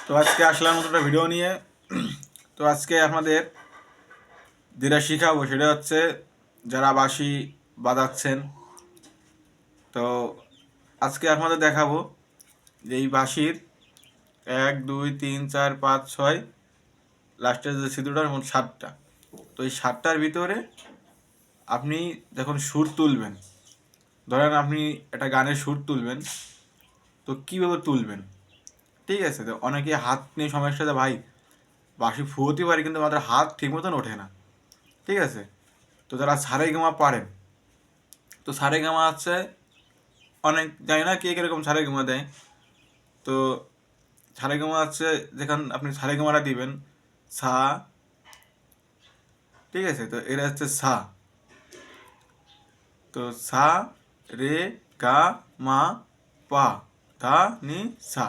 তো আজকে আসলাম নতুন একটা ভিডিও নিয়ে। তো আজকে আপনাদের যেটা শিখাবো সেটা হচ্ছে যারা বাঁশি বাজাচ্ছেন। তো আজকে আপনাদের দেখাবো যে এই বাঁশির 1 2 3 4 5 6 লাস্টের যে সিঁদুরটার মোট 7টা। তো এই 7টার ভিতরে আপনি যখন সুর তুলবেন, ধরেন আপনি একটা গানের সুর তুলবেন, তো কীভাবে তুলবেন, ঠিক আছে? তো অনেকে হাত নিয়ে সমস্যা, যে ভাই বাঁশি ফুয়োতে পারি কিন্তু আমাদের হাত ঠিক মতন ওঠে না, ঠিক আছে? তো যারা সারেগামা পারেন, তো সারেগামা আছে অনেক, জানি না কে কীরকম সারেগামা দেয়। তো সারেগামা আছে, যেখানে আপনি সারেগামাটা দিবেন সা, ঠিক আছে? তো এটা হচ্ছে সা। তো সা রে গা মা পা ধা নি সা,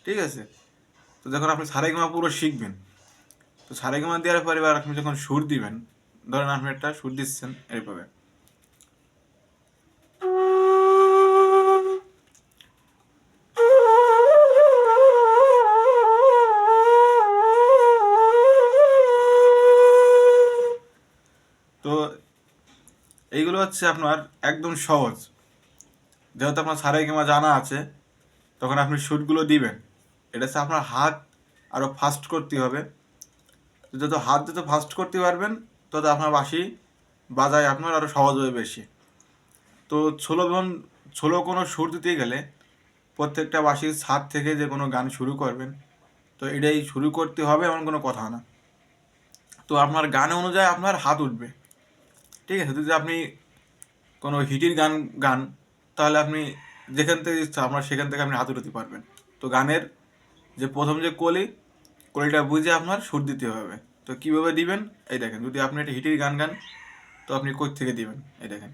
ঠিক আছে? তো যখন আপনি সারেগামা পুরো শিখবেন, তো সারেগামা দেওয়ার পরে এবার আপনি যখন সুর দিবেন, ধরেন আপনি একটা সুর দিচ্ছেন এইভাবে, তো এইগুলো হচ্ছে আপনার একদম সহজ। যেহেতু আপনার সারেগামা জানা আছে, তখন আপনি সুরগুলো দিবেন। এটা হচ্ছে আপনার হাত আরও ফাস্ট করতে হবে। যত ফাস্ট করতে পারবেন, তত আপনার বাঁশি বাজায় আপনার আরও সহজ হবে বেশি। তো ছোলো কোনো সুর দিতে গেলে প্রত্যেকটা বাঁশির ছাদ থেকে যে কোনো গান শুরু করবেন, তো এটাই শুরু করতে হবে এমন কোনো কথা না। তো আপনার গান অনুযায়ী আপনার হাত উঠবে, ঠিক আছে? যদি আপনি কোনো হিটের গান, তাহলে আপনি যেখান থেকে ইচ্ছা আপনার সেখান থেকে আপনি হাত উঠাতে পারবেন। তো গানের যে প্রথম যে কলিটা বুঝে আপনার সুর দিতে হবে। তো কীভাবে দিবেন, এই দেখেন, যদি আপনি একটা হিটের গান, তো আপনি কই থেকে দিবেন, এই দেখেন।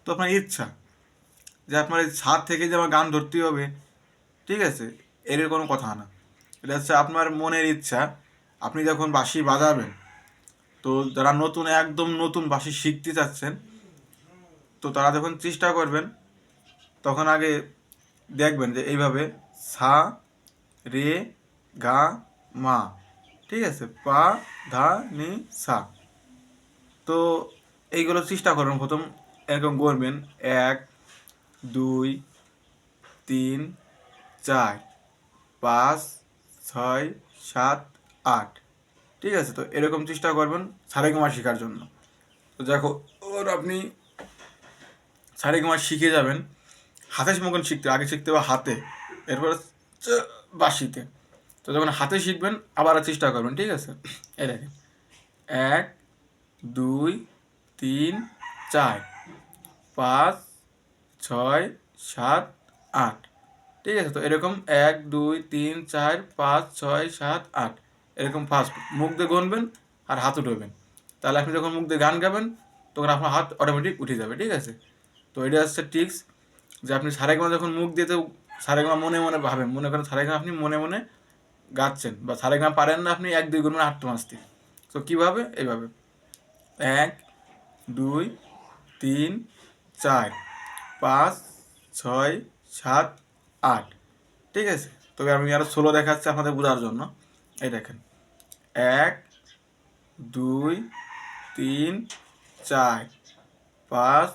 তো আপনার ইচ্ছা যে আপনার এই ছাদ থেকে যে আমার গান ধরতে হবে, ঠিক আছে, এর কোনো কথা না। এটা হচ্ছে আপনার মনের ইচ্ছা। আপনি যখন বাঁশি বাজাবেন, তো যারা একদম নতুন বাঁশি শিখতে চাচ্ছেন, তো তারা যখন চেষ্টা করবেন, তখন আগে দেখবেন যে এইভাবে সা রে গা মা, ঠিক আছে, পা ধা নি সা। তো এইগুলো চেষ্টা করবেন, প্রথম এরকম করবেন 1 2 3 4 5 6 7 8, ঠিক আছে? তো এরকম চেষ্টা করবেন সারেগামা শেখার জন্য। তো দেখো, ওর আপনি সারেগামা শিখে যাবেন। হাতে মতন শিখতে হবে হাতে, এরপর বাঁশিতে। তো যখন হাতে শিখবেন আবার চেষ্টা করবেন, ঠিক আছে? এই দেখেন 1 2 3 4 5 6 7 8, ঠিক আছে? তো এরকম 1 2 3 4 5 6 7 8, এরকম ফার্স্ট মুখ দিয়ে গুনবেন আর হাত উঠবেন। তাহলে আপনি যখন মুখ দিয়ে গান গাবেন, তখন আপনার হাত অটোমেটিক উঠে যাবে, ঠিক আছে? তো এটা হচ্ছে ট্রিক্স, যে আপনি সারেগামা যখন মুখ দিয়ে, তো সারেগামা মনে মনে ভাবেন, মনে করেন সারেগামা আপনি মনে মনে গাচ্ছেন, বা সারেগামা পারেন না আপনি 1 2 গুনবেন 8 মাসতে। তো কীভাবে, এইভাবে 1 2 3 4 5 6 7 8, ঠিক আছে? তবে আমি আরও ষোলো দেখাচ্ছি আপনাদের বোঝার জন্য। এই দেখেন 1 2 3 4 5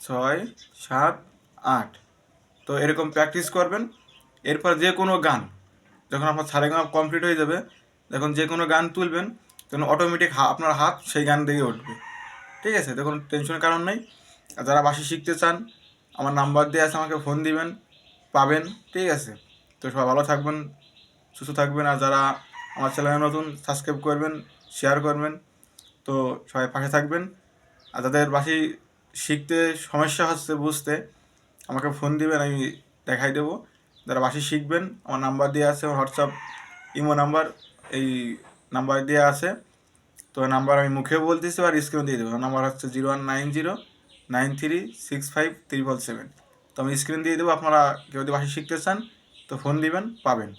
6 7 8। তো এরকম প্র্যাকটিস করবেন। এরপর যে কোনো গান, যখন আপনার সারেগামা কমপ্লিট হয়ে যাবে, যখন যে কোনো গান তুলবেন, তখন অটোমেটিক আপনার হাত সেই গান দিকে উঠবে, ঠিক আছে? তখন টেনশনের কারণ নেই। আর যারা বাঁশি শিখতে চান, আমার নাম্বার দিয়ে আছে, আমাকে ফোন দিবেন, পাবেন, ঠিক আছে? তো সবাই ভালো থাকবেন, সুস্থ থাকবেন। আর যারা আমার চ্যানেলে নতুন, সাবস্ক্রাইব করবেন, শেয়ার করবেন। তো সবাই পাশে থাকবেন। আর যাদের বাঁশি শিখতে সমস্যা হচ্ছে বুঝতে, আমাকে ফোন দিবেন, আমি দেখাই দেবো। যারা বাঁশি শিখবেন, আমার নাম্বার দেওয়া আছে, আমার হোয়াটসঅ্যাপ ইমো নাম্বার, এই নাম্বার দেওয়া আছে। তো নাম্বার আমি মুখে বলতেছি আর স্ক্রিনে দিয়ে দেবো। নাম্বার হচ্ছে 0190936577। তো আমি স্ক্রিন দিয়ে দেবো। আপনারা কেউ যদি বাঁশি শিখতে চান, তো ফোন দিবেন, পাবেন।